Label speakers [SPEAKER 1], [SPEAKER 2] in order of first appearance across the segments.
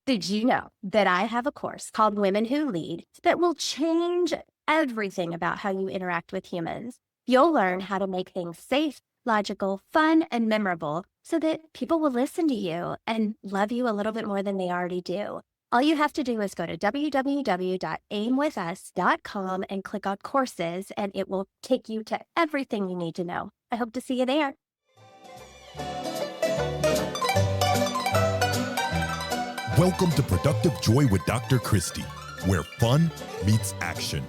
[SPEAKER 1] Did you know that I have a course called Women Who Lead that will change everything about how you interact with humans? You'll learn how to make things safe, logical, fun, and memorable so that people will listen to you and love you a little bit more than they already do. All you have to do is go to www.aimwithus.com and click on courses, and it will take you to everything you need to know. I hope to see you there.
[SPEAKER 2] Welcome to Productive Joy with Dr. Christie, where fun meets action.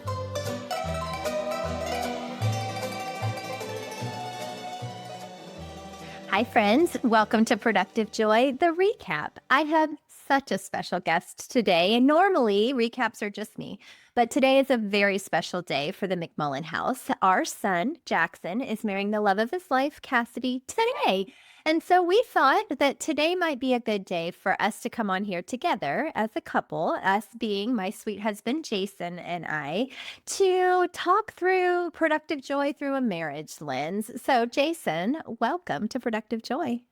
[SPEAKER 1] Hi, friends. Welcome to Productive Joy, the recap. I have such a special guest today, and normally recaps are just me, but today is a very special day for the McMullen house. Our son, Jackson, is marrying the love of his life, Cassidy, today. And so we thought that today might be a good day for us to come on here together as a couple, us being my sweet husband, Jason, and I, to talk through productive joy through a marriage lens. So, Jason, welcome to Productive Joy.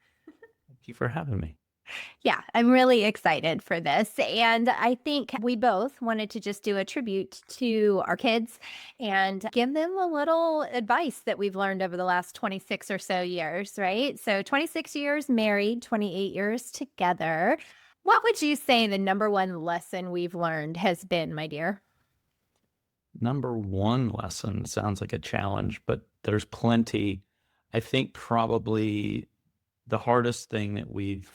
[SPEAKER 3] Thank you for having me.
[SPEAKER 1] Yeah, I'm really excited for this. And I think we both wanted to just do a tribute to our kids and give them a little advice that we've learned over the last 26 or so years, right? So 26 years married, 28 years together. What would you say the number one lesson we've learned has been, my dear?
[SPEAKER 3] Number one lesson sounds like a challenge, but there's plenty. I think probably the hardest thing that we've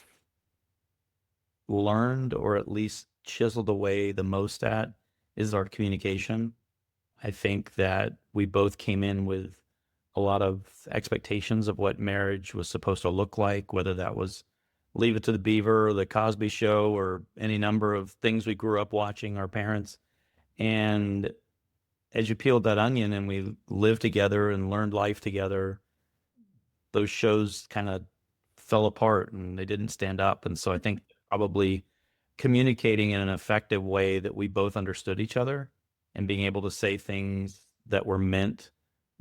[SPEAKER 3] learned, or at least chiseled away the most at, is our communication. I think that we both came in with a lot of expectations of what marriage was supposed to look like, whether that was Leave It to the Beaver or the Cosby Show or any number of things we grew up watching our parents. And as you peeled that onion and we lived together and learned life together, those shows kind of fell apart and they didn't stand up. And so I think probably communicating in an effective way that we both understood each other and being able to say things that were meant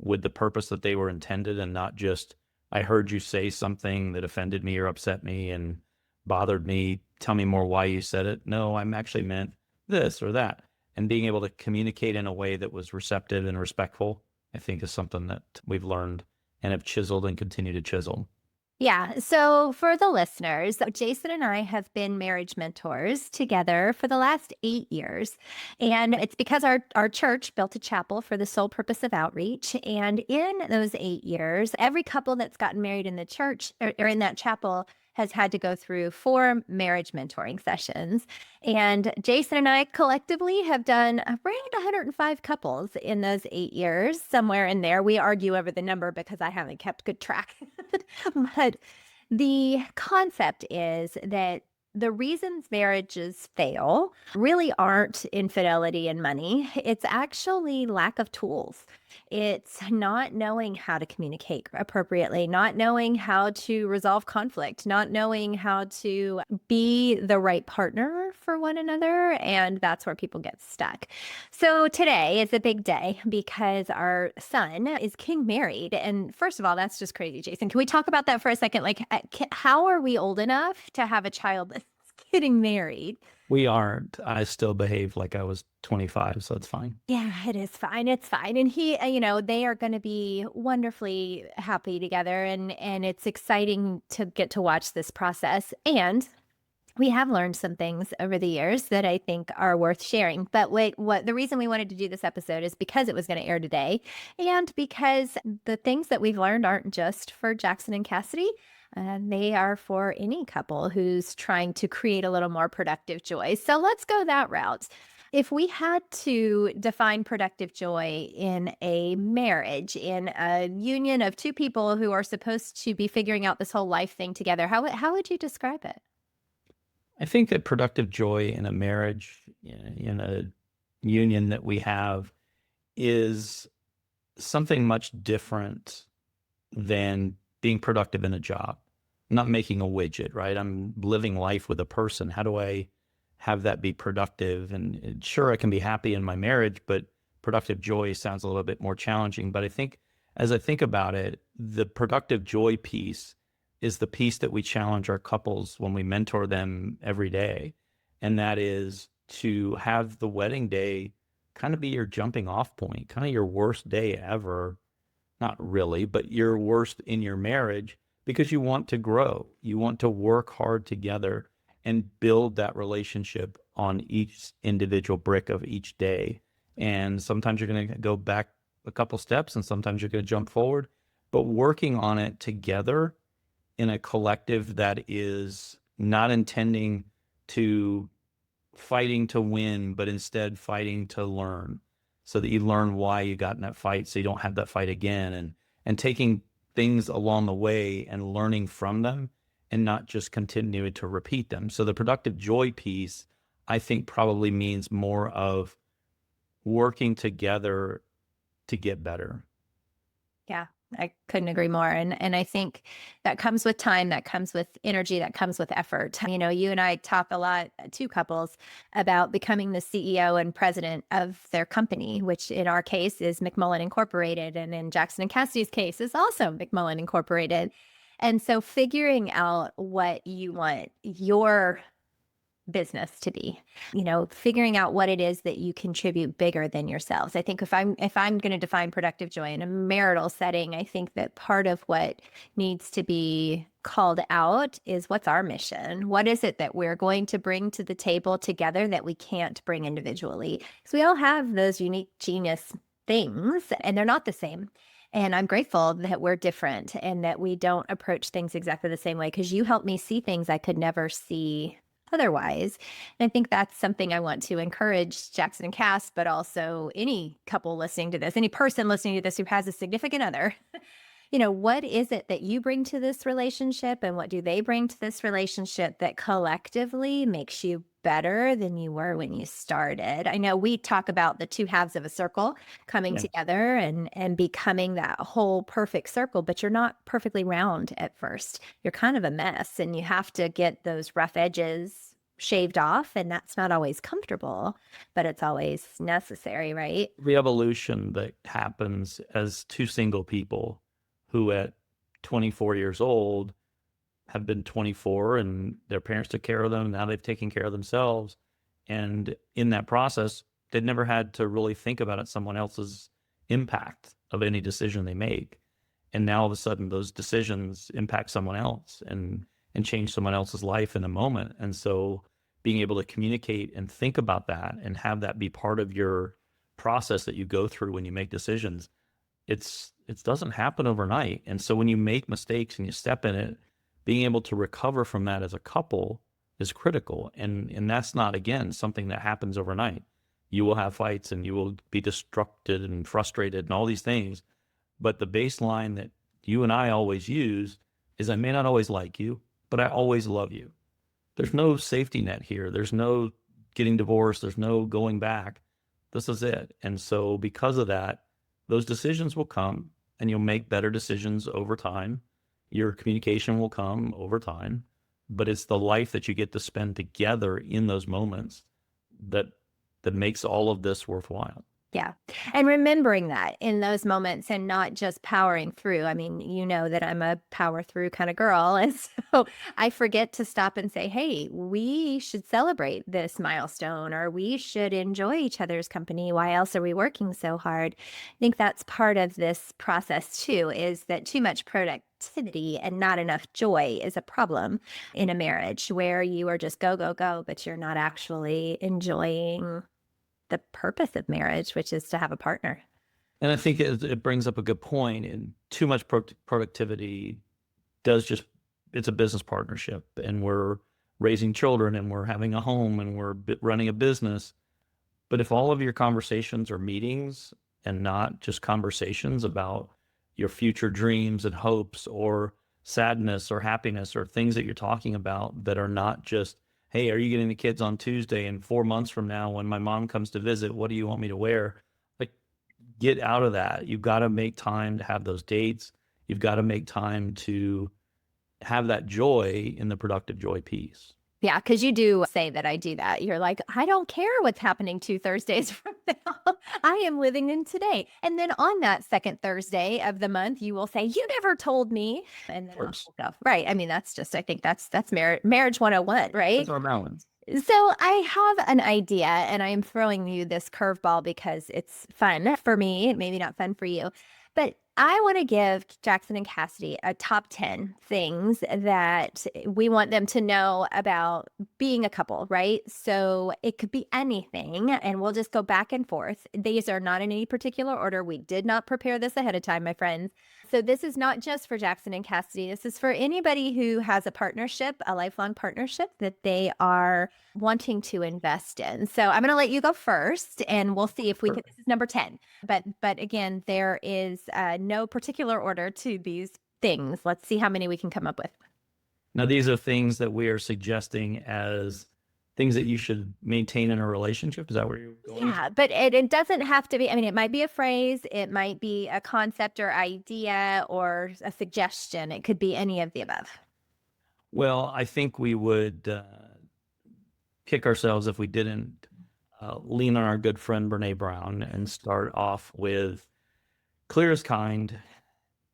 [SPEAKER 3] with the purpose that they were intended, and not just, I heard you say something that offended me or upset me and bothered me. Tell me more why you said it. No, I'm actually meant this or that. And being able to communicate in a way that was receptive and respectful, I think, is something that we've learned and have chiseled and continue to chisel.
[SPEAKER 1] Yeah. So for the listeners, Jason and I have been marriage mentors together for the last 8 years. And it's because our church built a chapel for the sole purpose of outreach. And in those 8 years, every couple that's gotten married in the church or in that chapel has had to go through 4 marriage mentoring sessions. And Jason and I collectively have done around 105 couples in those 8 years, somewhere in there. We argue over the number because I haven't kept good track. But the concept is that the reasons marriages fail really aren't infidelity and money. It's actually lack of tools. It's not knowing how to communicate appropriately, not knowing how to resolve conflict, not knowing how to be the right partner for one another. And that's where people get stuck. So today is a big day because our son is getting married. And first of all, that's just crazy, Jason. Can we talk about that for a second? Like, how are we old enough to have a child that's getting married?
[SPEAKER 3] We aren't. I still behave like I was 25, so it's fine.
[SPEAKER 1] Yeah, it is fine. It's fine. And they are going to be wonderfully happy together. And it's exciting to get to watch this process. And we have learned some things over the years that I think are worth sharing. But what the reason we wanted to do this episode is because it was going to air today, and because the things that we've learned aren't just for Jackson and Cassidy. They are for any couple who's trying to create a little more productive joy. So let's go that route. If we had to define productive joy in a marriage, in a union of two people who are supposed to be figuring out this whole life thing together, how would you describe it?
[SPEAKER 3] I think that productive joy in a marriage, in a union that we have, is something much different than being productive in a job. I'm not making a widget, right? I'm living life with a person. How do I have that be productive? And sure, I can be happy in my marriage, but productive joy sounds a little bit more challenging. But I think as I think about it, the productive joy piece is the piece that we challenge our couples when we mentor them every day. And that is to have the wedding day kind of be your jumping off point, kind of your worst day ever. Not really, but your worst in your marriage, because you want to grow. You want to work hard together and build that relationship on each individual brick of each day. And sometimes you're going to go back a couple steps and sometimes you're going to jump forward, but working on it together in a collective that is not intending to fighting to win, but instead fighting to learn, so that you learn why you got in that fight so you don't have that fight again, and taking things along the way and learning from them and not just continuing to repeat them. So the productive joy piece, I think, probably means more of working together to get better.
[SPEAKER 1] Yeah, I couldn't agree more. And I think that comes with time, that comes with energy, that comes with effort. You know, you and I talk a lot, two couples, about becoming the CEO and president of their company, which in our case is McMullen Incorporated. And in Jackson and Cassidy's case is also McMullen Incorporated. And so figuring out what you want your business to be, you know, figuring out what it is that you contribute bigger than yourselves. I think if I'm going to define productive joy in a marital setting, I think that part of what needs to be called out is, what's our mission? What is it that we're going to bring to the table together that we can't bring individually? Because we all have those unique genius things and they're not the same. And I'm grateful that we're different and that we don't approach things exactly the same way, because you help me see things I could never see otherwise. And I think that's something I want to encourage Jackson and Cass, but also any couple listening to this, any person listening to this who has a significant other. You know, what is it that you bring to this relationship and what do they bring to this relationship that collectively makes you better than you were when you started? I know we talk about the two halves of a circle coming
[SPEAKER 3] Yeah.
[SPEAKER 1] together and becoming that whole perfect circle, but you're not perfectly round at first. You're kind of a mess and you have to get those rough edges shaved off, and that's not always comfortable, but it's always necessary, right?
[SPEAKER 3] The evolution that happens as two single people who at 24 years old have been 24 and their parents took care of them. Now they've taken care of themselves. And in that process, they'd never had to really think about it, someone else's impact of any decision they make. And now all of a sudden those decisions impact someone else and change someone else's life in a moment. And so being able to communicate and think about that and have that be part of your process that you go through when you make decisions, it doesn't happen overnight. And so when you make mistakes and you step in it, being able to recover from that as a couple is critical. And that's not, again, something that happens overnight. You will have fights and you will be destructed and frustrated and all these things. But the baseline that you and I always use is, I may not always like you, but I always love you. There's no safety net here. There's no getting divorced. There's no going back. This is it. And so because of that, those decisions will come and you'll make better decisions over time. Your communication will come over time, but it's the life that you get to spend together in those moments that makes all of this worthwhile.
[SPEAKER 1] Yeah. And remembering that in those moments and not just powering through. I mean, you know that I'm a power through kind of girl. And so I forget to stop and say, hey, we should celebrate this milestone, or we should enjoy each other's company. Why else are we working so hard? I think that's part of this process too, is that too much productivity and not enough joy is a problem in a marriage where you are just go, go, go, but you're not actually enjoying the purpose of marriage, which is to have a partner.
[SPEAKER 3] And I think it brings up a good point. And too much productivity it's a business partnership, and we're raising children and we're having a home and we're running a business. But if all of your conversations are meetings and not just conversations about your future dreams and hopes or sadness or happiness or things that you're talking about that are not just, hey, are you getting the kids on Tuesday? And 4 months from now, when my mom comes to visit, what do you want me to wear? Like, get out of that. You've got to make time to have those dates. You've got to make time to have that joy in the productive joy piece.
[SPEAKER 1] Yeah, because you do say that I do that. You're like, I don't care what's happening 2 Thursdays from now. I am living in today. And then on that second Thursday of the month, you will say, you never told me. And then I'll go. Right. I mean, that's just, I think that's marriage 101, right?
[SPEAKER 3] That's our balance.
[SPEAKER 1] So I have an idea, and I am throwing you this curveball because it's fun for me, maybe not fun for you. But I want to give Jackson and Cassidy a top 10 things that we want them to know about being a couple, right? So it could be anything, and we'll just go back and forth. These are not in any particular order. We did not prepare this ahead of time, my friends. So this is not just for Jackson and Cassidy. This is for anybody who has a partnership, a lifelong partnership that they are wanting to invest in. So I'm going to let you go first, and we'll see if we can. This is number 10. But again, there is no particular order to these things. Let's see how many we can come up with.
[SPEAKER 3] Now, these are things that we are suggesting as things that you should maintain in a relationship. Is that where you're going?
[SPEAKER 1] Yeah, but it doesn't have to be. I mean, it might be a phrase, it might be a concept or idea or a suggestion. It could be any of the above.
[SPEAKER 3] Well, I think we would kick ourselves if we didn't lean on our good friend Brene Brown and start off with clear as kind.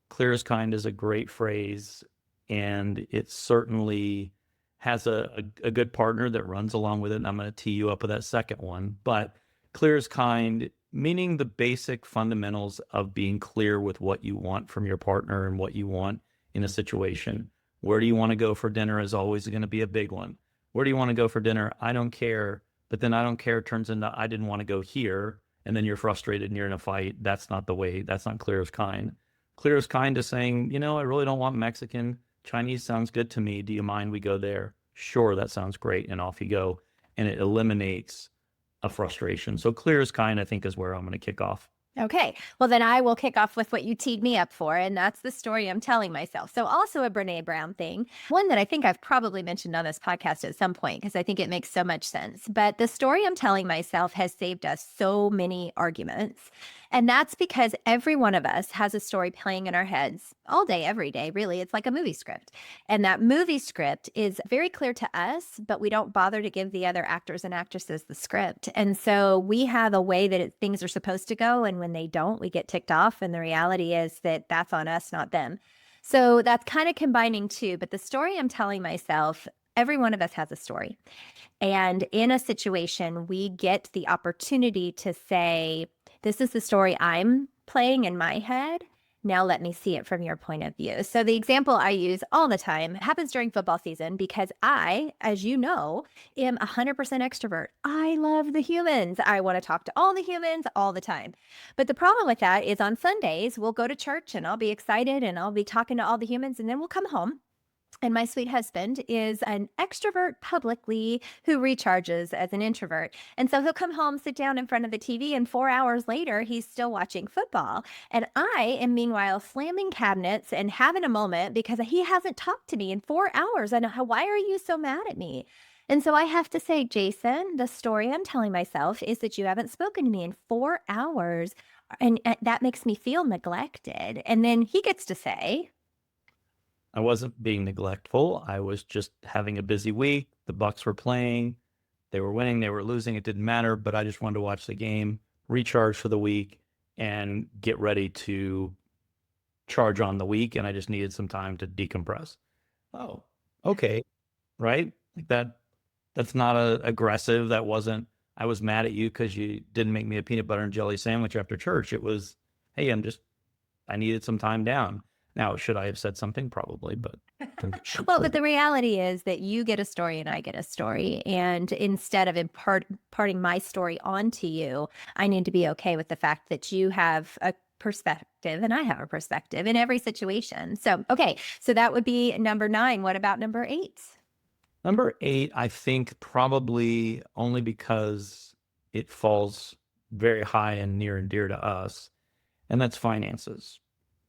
[SPEAKER 3] Clear as kind is a great phrase, and it certainly has a good partner that runs along with it. And I'm going to tee you up with that second one. But clear as kind, meaning the basic fundamentals of being clear with what you want from your partner and what you want in a situation. Where do you want to go for dinner is always going to be a big one. Where do you want to go for dinner? I don't care. But then I don't care turns into I didn't want to go here. And then you're frustrated and you're in a fight. That's not the way. That's not clear as kind. Clear as kind is saying, I really don't want Mexican. Chinese sounds good to me. Do you mind we go there? Sure, that sounds great. And off you go. And it eliminates a frustration. So clear as kind, I think, is where I'm going to kick off.
[SPEAKER 1] Okay. Well, then I will kick off with what you teed me up for, and that's the story I'm telling myself. So also a Brene Brown thing, one that I think I've probably mentioned on this podcast at some point because I think it makes so much sense. But the story I'm telling myself has saved us so many arguments. And that's because every one of us has a story playing in our heads all day, every day, really. It's like a movie script. And that movie script is very clear to us, but we don't bother to give the other actors and actresses the script. And so we have a way that things are supposed to go. And when they don't, we get ticked off. And the reality is that that's on us, not them. So that's kind of combining two. But the story I'm telling myself, every one of us has a story. And in a situation, we get the opportunity to say, this is the story I'm playing in my head. Now let me see it from your point of view. So the example I use all the time happens during football season because I, as you know, am 100% extrovert. I love the humans. I want to talk to all the humans all the time. But the problem with that is on Sundays, we'll go to church and I'll be excited and I'll be talking to all the humans, and then we'll come home. And my sweet husband is an extrovert publicly who recharges as an introvert. And so he'll come home, sit down in front of the TV, and 4 hours later, he's still watching football. And I am meanwhile slamming cabinets and having a moment because he hasn't talked to me in 4 hours. And why are you so mad at me? And so I have to say, Jason, the story I'm telling myself is that you haven't spoken to me in 4 hours. And that makes me feel neglected. And then he gets to say,
[SPEAKER 3] I wasn't being neglectful. I was just having a busy week. The Bucks were playing. They were winning. They were losing. It didn't matter, but I just wanted to watch the game, recharge for the week, and get ready to charge on the week. And I just needed some time to decompress. Oh, okay. Right? Like that's not aggressive. That wasn't, I was mad at you because you didn't make me a peanut butter and jelly sandwich after church. It was, hey, I needed some time down. Now, should I have said something? Probably, but.
[SPEAKER 1] Well, but the reality is that you get a story and I get a story. And instead of imparting my story onto you, I need to be okay with the fact that you have a perspective and I have a perspective in every situation. So, okay. So that would be number 9. What about number 8?
[SPEAKER 3] Number 8, I think probably only because it falls very high and near and dear to us, and that's finances.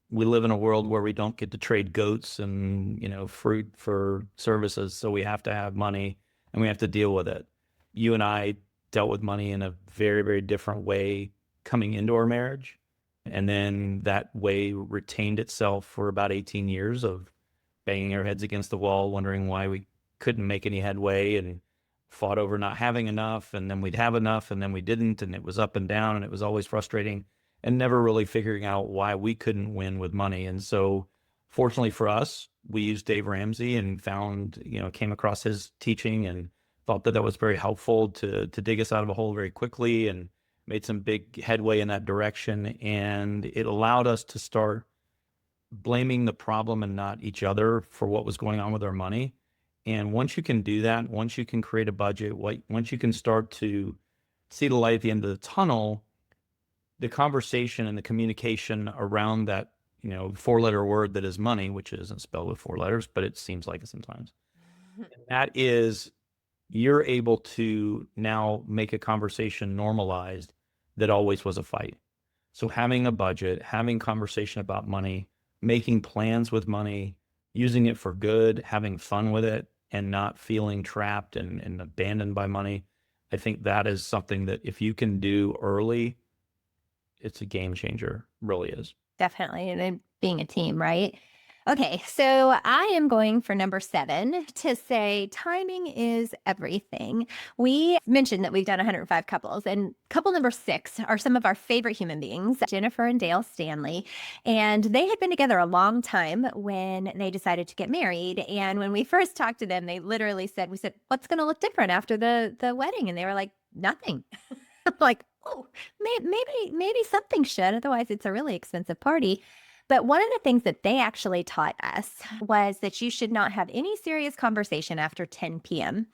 [SPEAKER 3] We live in a world where we don't get to trade goats and, fruit for services. So we have to have money and we have to deal with it. You and I dealt with money in a very, very different way coming into our marriage. And then that way retained itself for about 18 years of banging our heads against the wall, wondering why we couldn't make any headway, and fought over not having enough. And then we'd have enough and then we didn't. And it was up and down and it was always frustrating. And never really figuring out why we couldn't win with money. And so fortunately for us, we used Dave Ramsey and found, came across his teaching and thought that that was very helpful to dig us out of a hole very quickly, and made some big headway in that direction. And it allowed us to start blaming the problem and not each other for what was going on with our money. And once you can do that, once you can create a budget, once you can start to see the light at the end of the tunnel, the conversation and the communication around that, 4-letter word that is money, which isn't spelled with 4 letters, but it seems like it sometimes. And that is, you're able to now make a conversation normalized that always was a fight. So having a budget, having conversation about money, making plans with money, using it for good, having fun with it, and not feeling trapped and abandoned by money. I think that is something that if you can do early, it's a game changer, really is.
[SPEAKER 1] Definitely. And then being a team, right? Okay, so I am going for number 7 to say timing is everything. We mentioned that we've done 105 couples, and couple number 6 are some of our favorite human beings, Jennifer and Dale Stanley. And they had been together a long time when they decided to get married. And when we first talked to them, they literally said, we said, what's going to look different after the wedding? And they were like, nothing. I'm like, oh, maybe something should. Otherwise, it's a really expensive party. But one of the things that they actually taught us was that you should not have any serious conversation after 10 p.m.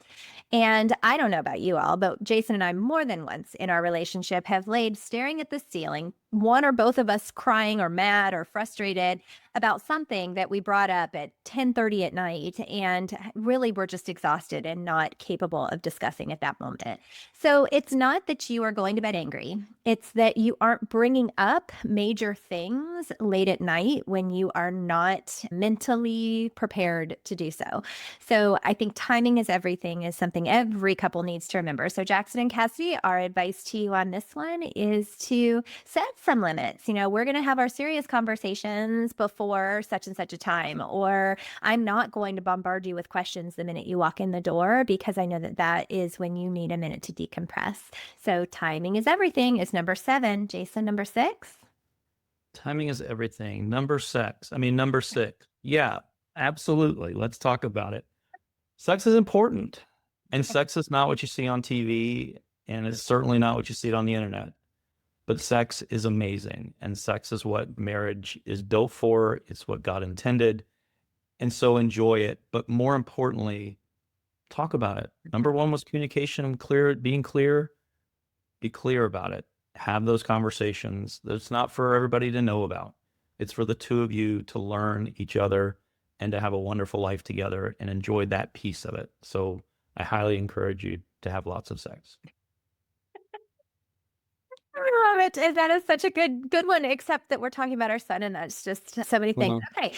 [SPEAKER 1] And I don't know about you all, but Jason and I more than once in our relationship have laid staring at the ceiling, one or both of us crying or mad or frustrated about something that we brought up at 10:30 at night, and really we're just exhausted and not capable of discussing at that moment. So it's not that you are going to bed angry. It's that you aren't bringing up major things late at night when you are not mentally prepared to do so. So I think timing is everything is something every couple needs to remember. So Jackson and Cassidy, our advice to you on this one is to set some limits. We're going to have our serious conversations before such and such a time, or I'm not going to bombard you with questions the minute you walk in the door, because I know that that is when you need a minute to decompress. So timing is everything is number 7. Jason, number 6.
[SPEAKER 3] Timing is everything. Number 6. Yeah, absolutely. Let's talk about it. Sex is important, and sex is not what you see on TV, and it's certainly not what you see on the internet. But sex is amazing, and sex is what marriage is built for. It's what God intended. And so enjoy it. But more importantly, talk about it. Number 1 was communication, being clear. Be clear about it. Have those conversations. That's not for everybody to know about. It's for the two of you to learn each other and to have a wonderful life together and enjoy that piece of it. So I highly encourage you to have lots of sex.
[SPEAKER 1] I love it. And that is such a good one, except that we're talking about our son, and that's just so many things. Okay.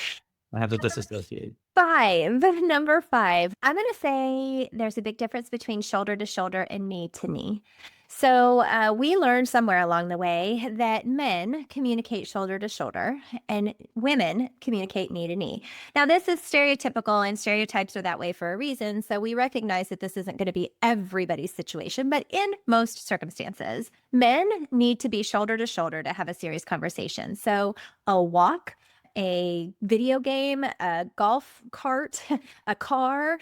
[SPEAKER 3] I have to disassociate.
[SPEAKER 1] 5, number 5. I'm going to say there's a big difference between shoulder to shoulder and knee to knee. So we learned somewhere along the way that men communicate shoulder to shoulder and women communicate knee to knee. Now, this is stereotypical, and stereotypes are that way for a reason. So we recognize that this isn't going to be everybody's situation, but in most circumstances, men need to be shoulder to shoulder to have a serious conversation. So a walk, a video game, a golf cart, a car,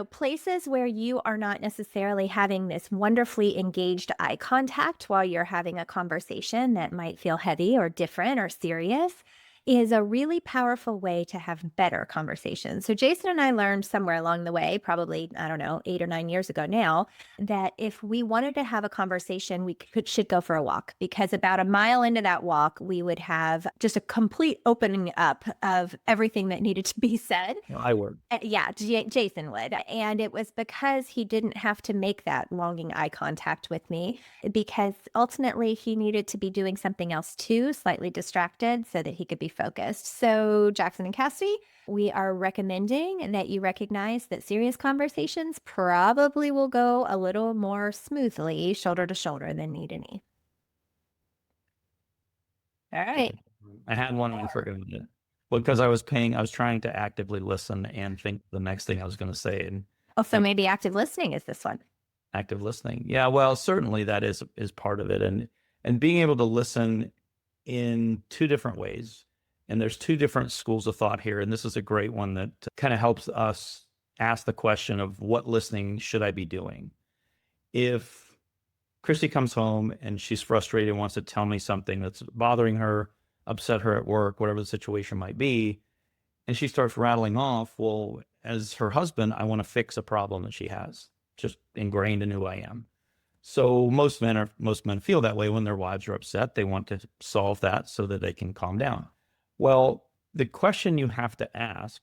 [SPEAKER 1] places where you are not necessarily having this wonderfully engaged eye contact while you're having a conversation that might feel heavy or different or serious, is a really powerful way to have better conversations. So Jason and I learned somewhere along the way, probably, 8 or 9 years ago now, that if we wanted to have a conversation, we should go for a walk, because about a mile into that walk, we would have just a complete opening up of everything that needed to be said.
[SPEAKER 3] I would.
[SPEAKER 1] Yeah, Jason would. And it was because he didn't have to make that longing eye contact with me, because ultimately he needed to be doing something else too, slightly distracted, so that he could be focused. So Jackson and Cassidy, we are recommending that you recognize that serious conversations probably will go a little more smoothly shoulder to shoulder than knee to knee. All right.
[SPEAKER 3] I had one and I forgot it. Well, because I was trying to actively listen and think the next thing I was going to say. And
[SPEAKER 1] Also, maybe active listening is this one.
[SPEAKER 3] Active listening. Yeah, well, certainly that is part of it. And being able to listen in 2 different ways. And there's 2 different schools of thought here. And this is a great one that kind of helps us ask the question of what listening should I be doing? If Christy comes home and she's frustrated and wants to tell me something that's bothering her, upset her at work, whatever the situation might be, and she starts rattling off, well, as her husband, I want to fix a problem that she has, just ingrained in who I am. So most men feel that way when their wives are upset. They want to solve that so that they can calm down. Well, the question you have to ask,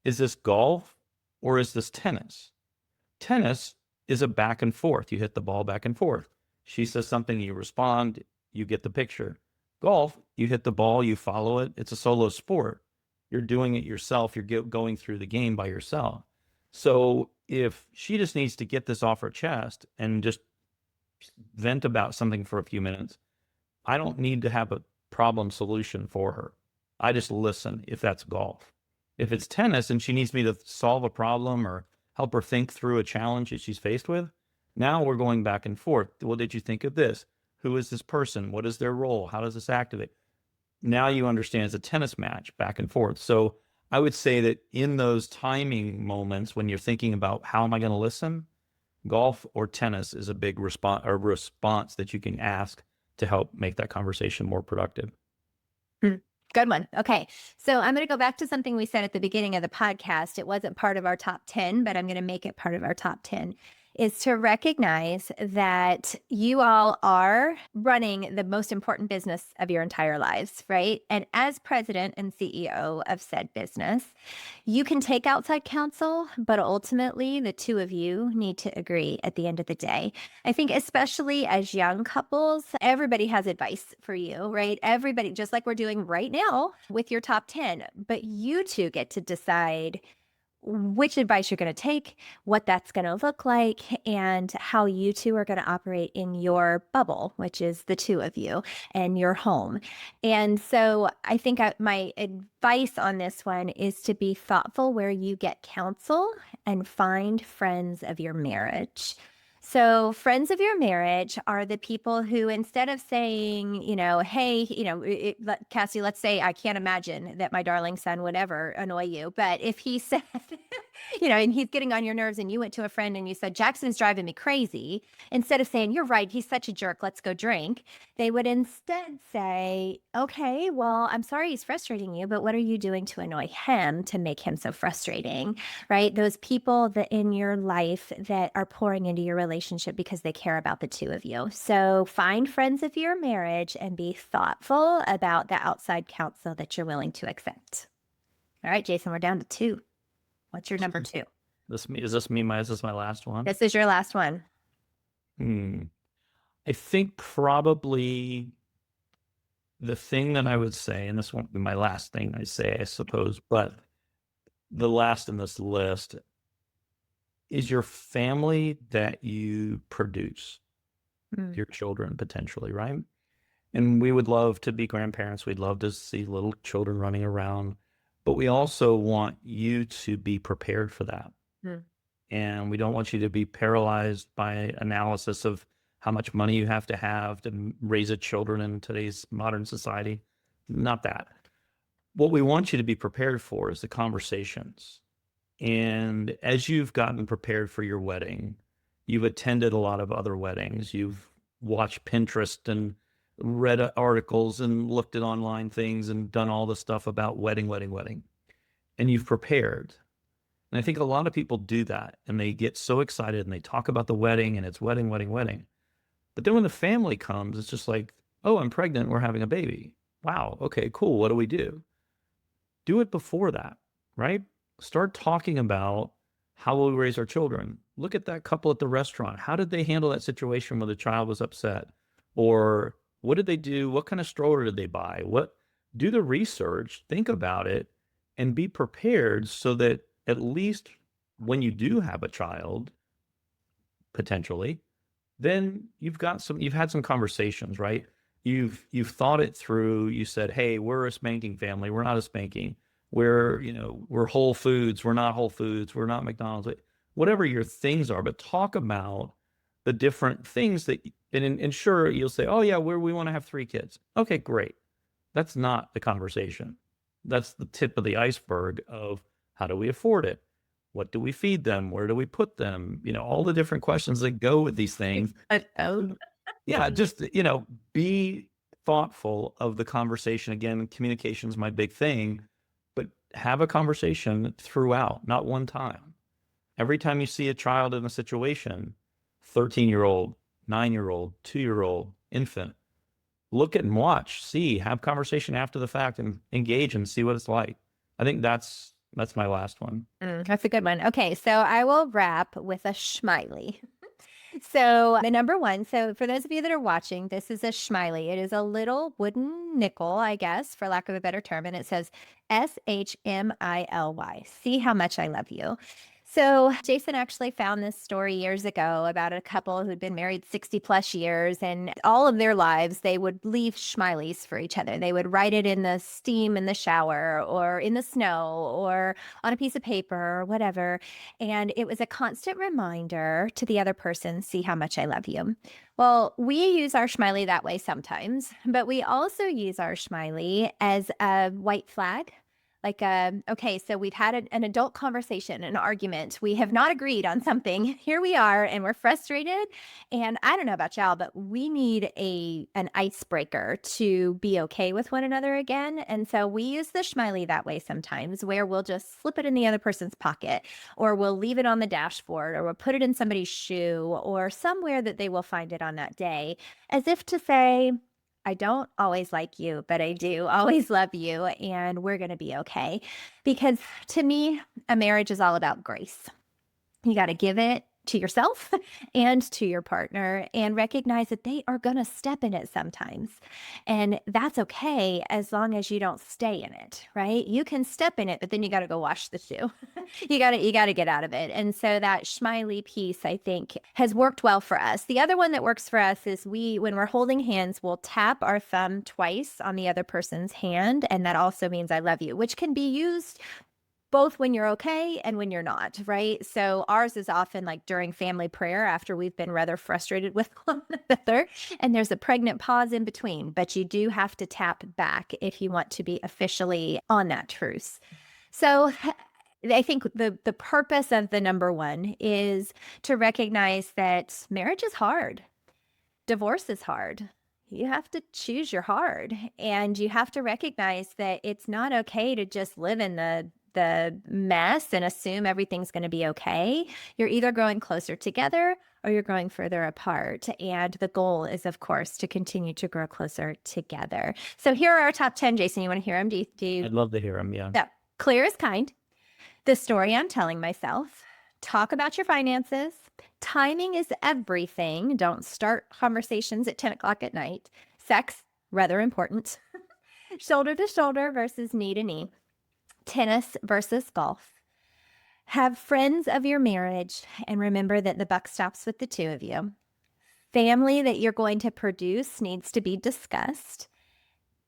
[SPEAKER 3] is this golf or is this tennis? Tennis is a back and forth. You hit the ball back and forth. She says something, you respond, you get the picture. Golf, you hit the ball, you follow it. It's a solo sport. You're doing it yourself. You're going through the game by yourself. So if she just needs to get this off her chest and just vent about something for a few minutes, I don't need to have a problem solution for her. I just listen if that's golf. If it's tennis and she needs me to solve a problem or help her think through a challenge that she's faced with, now we're going back and forth. What did you think of this? Who is this person? What is their role? How does this activate? Now you understand it's a tennis match back and forth. So I would say that in those timing moments when you're thinking about how am I going to listen, golf or tennis is a big response that you can ask to help make that conversation more productive.
[SPEAKER 1] Good one. Okay. So I'm going to go back to something we said at the beginning of the podcast. It wasn't part of our top 10, but I'm going to make it part of our top 10, is to recognize that you all are running the most important business of your entire lives, right? And as president and CEO of said business, you can take outside counsel, but ultimately the two of you need to agree at the end of the day. I think especially as young couples, everybody has advice for you, right? Everybody, just like we're doing right now with your top 10, but you two get to decide which advice you're going to take, what that's going to look like, and how you two are going to operate in your bubble, which is the two of you and your home. And so I think my advice on this one is to be thoughtful where you get counsel and find friends of your marriage. So friends of your marriage are the people who, instead of saying, hey, Cassie, let's say I can't imagine that my darling son would ever annoy you. But if he said, and he's getting on your nerves and you went to a friend and you said, Jackson is driving me crazy, instead of saying, you're right, he's such a jerk, let's go drink, they would instead say, okay, well, I'm sorry he's frustrating you, but what are you doing to annoy him to make him so frustrating, right? Those people that in your life that are pouring into your relationship because they care about the two of you. So find friends of your marriage and be thoughtful about the outside counsel that you're willing to accept. All right, Jason, we're down to 2. What's your number 2?
[SPEAKER 3] Is this my last one?
[SPEAKER 1] This is your last one.
[SPEAKER 3] I think probably the thing that I would say, and this won't be my last thing I say, I suppose, but the last in this list is your family that you produce, your children potentially, right? And we would love to be grandparents. We'd love to see little children running around, but we also want you to be prepared for that. And we don't want you to be paralyzed by analysis of how much money you have to raise a children in today's modern society. Not that. What we want you to be prepared for is the conversations. And as you've gotten prepared for your wedding, you've attended a lot of other weddings. You've watched Pinterest and read articles and looked at online things and done all the stuff about wedding. And you've prepared. And I think a lot of people do that and they get so excited and they talk about the wedding and it's wedding. But then when the family comes, it's just like, oh, I'm pregnant. We're having a baby. Wow. Okay, cool. What do we do? Do it before that, right? Start talking about how will we raise our children. Look at that couple at the restaurant. How did they handle that situation when the child was upset? Or what did they do? What kind of stroller did they buy? Do the research, think about it, and be prepared so that at least when you do have a child, potentially, then you've had some conversations, right? You've thought it through. You said, hey, we're a spanking family. We're not a spanking. We're Whole Foods. We're not Whole Foods. We're not McDonald's. Whatever your things are, but talk about the different things and sure, you'll say, oh yeah, we want to have 3 kids. Okay, great. That's not the conversation. That's the tip of the iceberg of how do we afford it? What do we feed them? Where do we put them? All the different questions that go with these things.
[SPEAKER 1] Oh,
[SPEAKER 3] Yeah, just, be thoughtful of the conversation. Again, communication is my big thing, but have a conversation throughout, not one time. Every time you see a child in a situation, 13-year-old, 9-year-old, 2-year-old, infant, look at and watch, see, have conversation after the fact and engage and see what it's like. I think that's my last one.
[SPEAKER 1] that's a good one. Okay, so I will wrap with a smiley. So the number one, so for those of you that are watching, this is a smiley. It is a little wooden nickel, I guess, for lack of a better term, and it says SHMILY. See how much I love you. So Jason actually found this story years ago about a couple who'd been married 60 plus years, and all of their lives they would leave smileys for each other. They would write it in the steam in the shower or in the snow or on a piece of paper or whatever. And it was a constant reminder to the other person, see how much I love you. Well, we use our smiley that way sometimes, but we also use our smiley as a white flag. Like, okay, so we've had an adult conversation, an argument. We have not agreed on something. Here we are, and we're frustrated. And I don't know about y'all, but we need an icebreaker to be okay with one another again. And so we use the smiley that way sometimes, where we'll just slip it in the other person's pocket, or we'll leave it on the dashboard, or we'll put it in somebody's shoe, or somewhere that they will find it on that day, as if to say, I don't always like you, but I do always love you, and we're going to be okay. Because to me, a marriage is all about grace. You got to give it to yourself and to your partner and recognize that they are going to step in it sometimes. And that's okay as long as you don't stay in it, right? You can step in it, but then you got to go wash the shoe. you got to get out of it. And so that smiley piece, I think, has worked well for us. The other one that works for us is when we're holding hands, we'll tap our thumb twice on the other person's hand. And that also means I love you, which can be used both when you're okay and when you're not, right? So ours is often like during family prayer after we've been rather frustrated with one another, and there's a pregnant pause in between, but you do have to tap back if you want to be officially on that truce. So I think the purpose of the number one is to recognize that marriage is hard. Divorce is hard. You have to choose your hard, and you have to recognize that it's not okay to just live in the mess and assume everything's going to be okay. You're either growing closer together or you're growing further apart. And the goal is, of course, to continue to grow closer together. So here are our top 10. Jason, you want to hear them? Do you?
[SPEAKER 3] I'd love to hear them. Yeah.
[SPEAKER 1] So, clear is kind. The story I'm telling myself. Talk about your finances. Timing is everything. Don't start conversations at 10 o'clock at night. Sex, rather important. Shoulder to shoulder versus knee to knee. Tennis versus golf. Have friends of your marriage, and remember that the buck stops with the two of you. Family that you're going to produce needs to be discussed,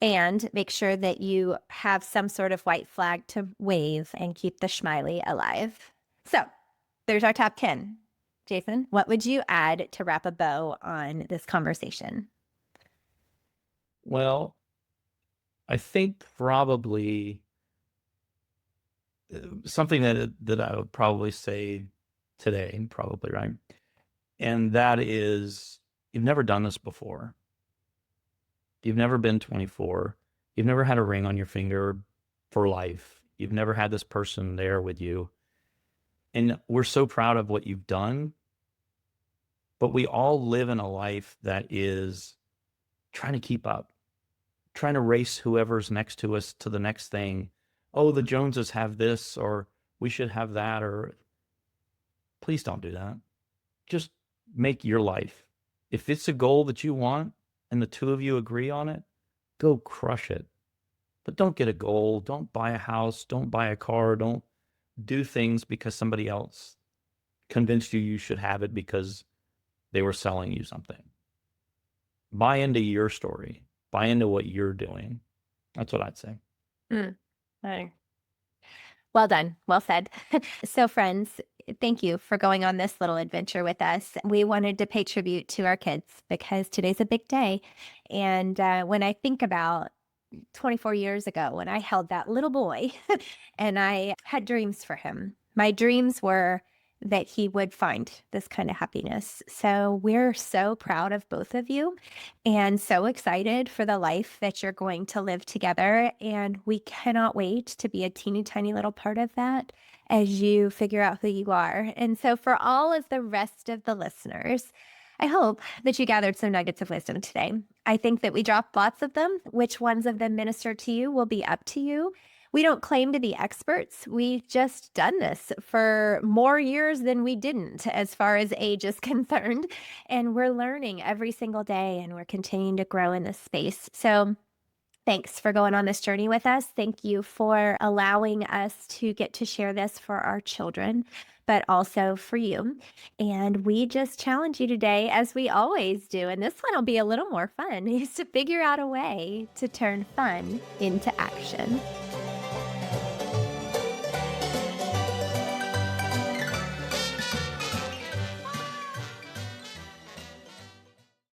[SPEAKER 1] and make sure that you have some sort of white flag to wave and keep the smiley alive. So there's our top 10. Jason, what would you add to wrap a bow on this conversation?
[SPEAKER 3] Well, I think probably something that I would probably say today, probably, right? And that is, you've never done this before. You've never been 24. You've never had a ring on your finger for life. You've never had this person there with you. And we're so proud of what you've done. But we all live in a life that is trying to keep up, trying to race whoever's next to us to the next thing. Oh, the Joneses have this, or we should have that, or please don't do that. Just make your life. If it's a goal that you want and the two of you agree on it, go crush it. But don't get a goal. Don't buy a house. Don't buy a car. Don't do things because somebody else convinced you should have it because they were selling you something. Buy into your story. Buy into what you're doing. That's what I'd say.
[SPEAKER 1] Well done. Well said. So friends, thank you for going on this little adventure with us. We wanted to pay tribute to our kids because today's a big day. And when I think about 24 years ago when I held that little boy and I had dreams for him, My dreams were that he would find this kind of happiness. So we're so proud of both of you and so excited for the life that you're going to live together. And we cannot wait to be a teeny tiny little part of that as you figure out who you are. And so for all of the rest of the listeners, I hope that you gathered some nuggets of wisdom today. I think that we dropped lots of them. Which ones of them minister to you will be up to you. We don't claim to be experts. We've just done this for more years than we didn't, as far as age is concerned. And we're learning every single day and we're continuing to grow in this space. So thanks for going on this journey with us. Thank you for allowing us to get to share this for our children, but also for you. And we just challenge you today, as we always do, and this one will be a little more fun, is to figure out a way to turn fun into action.